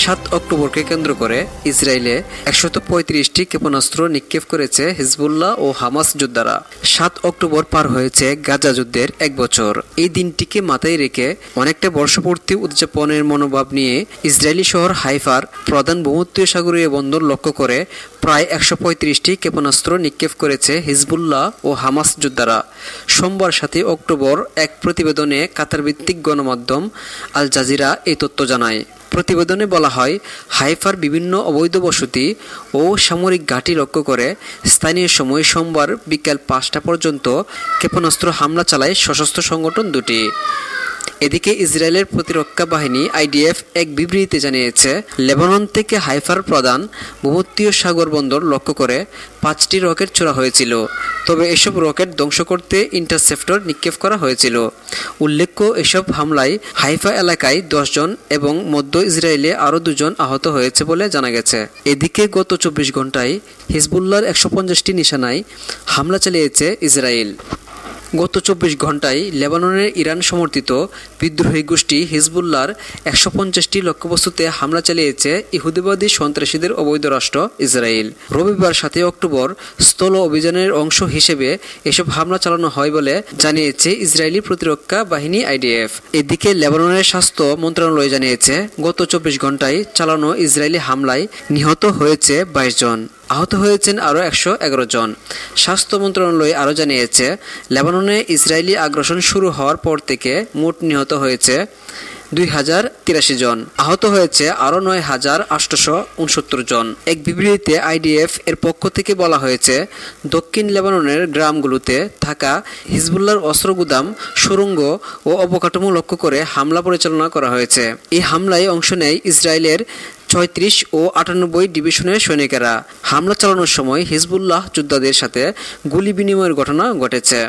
7 অক্টোবরকে কেন্দ্র করে ইসরায়েলে 135টি ক্ষেপণাস্ত্র নিক্ষেপ করেছে হিজবুল্লাহ ও হামাস যোদ্ধারা। 7 অক্টোবর পার হয়েছে গাজা যুদ্ধের 1 বছর। এই দিনটিকে মাথায় রেখে অনেকটা বর্ষপূর্তি উদযাপনের মনোভাব নিয়ে ইসরায়েলি শহর হাইফার প্রধান ভূমধ্যসাগরীয় বন্দর লক্ষ্য করে প্রায় 135টি ক্ষেপণাস্ত্র নিক্ষেপ করেছে হিজবুল্লাহ ও হামাস যোদ্ধারা। সোমবার 7 অক্টোবর এক প্রতিবেদনে কাতার ভিত্তিক গণমাধ্যম আল জাজিরা এই তথ্য জানায়। প্রতিবেদনে বলা হয়, হাইফার বিভিন্ন অবৈধ বসতি ও সামরিক ঘাঁটি লক্ষ্য করে স্থানীয় সময় সোমবার বিকেল 5টা পর্যন্ত ক্ষেপণাস্ত্র হামলা চালায় সশস্ত্র সংগঠন দুটি। এদিকে ইসরায়েলের প্রতিরক্ষা বাহিনী আইডিএফ এক বিবৃতিতে জানিয়েছে, লেবানন থেকে হাইফার প্রধান ভূমধ্যসাগর বন্দর লক্ষ্য করে 5টি রকেট ছোড়া হয়েছিল, তবে এসব রকেট ধ্বংস করতে ইন্টারসেপ্টর নিক্ষেপ করা হয়েছিল। উল্লেখ্য, এসব হামলায় হাইফা এলাকায় 10 জন এবং মধ্য ইসরায়েলে আরও 2 জন আহত হয়েছে বলে জানা গেছে। এদিকে গত 24 ঘন্টায় হিজবুল্লাহর 150টি নিশানায় হামলা চালিয়েছে ইসরায়েল। গত 24 ঘন্টায় লেবাননের ইরান সমর্থিত বিদ্রোহী গোষ্ঠী হিজবুল্লাহর 150টি লক্ষ্যবস্তুতে হামলা চালিয়েছে ইহুদিবাদী সন্ত্রাসীদের অবৈধ রাষ্ট্র ইসরায়েল। রবিবার 7 অক্টোবর স্থল অভিযানের অংশ হিসেবে এসব হামলা চালানো হয় বলে জানিয়েছে ইসরায়েলি প্রতিরক্ষা বাহিনী আইডিএফ। এদিকে লেবাননের স্বাস্থ্য মন্ত্রণালয় জানিয়েছে, গত 24 ঘন্টায় চালানো ইসরায়েলি হামলায় নিহত হয়েছে 22 জন, আহত হয়েছেন আরও 111 জন। স্বাস্থ্য মন্ত্রণালয় আরও জানিয়েছে, লেবাননে ইসরায়েলি আগ্রাসন শুরু হওয়ার পর থেকে মোট নিহত হয়েছে 2083 জন, আহত হয়েছে আরও 9869 জন। এক বিবৃতিতে আইডিএফ এর পক্ষ থেকে বলা হয়েছে, দক্ষিণ লেবাননের গ্রামগুলোতে থাকা হিজবুল্লাহর অস্ত্র গুদাম, সুড়ঙ্গ ও অবকাঠামো লক্ষ্য করে হামলা পরিচালনা করা হয়েছে। এই হামলায় অংশ নেয় ইসরায়েলের 34 ও 98 ডিভিশনের সৈনিকেরা। হামলা চালানোর সময় হিজবুল্লাহ যোদ্ধাদের সাথে গুলি বিনিময়ের ঘটনা ঘটেছে।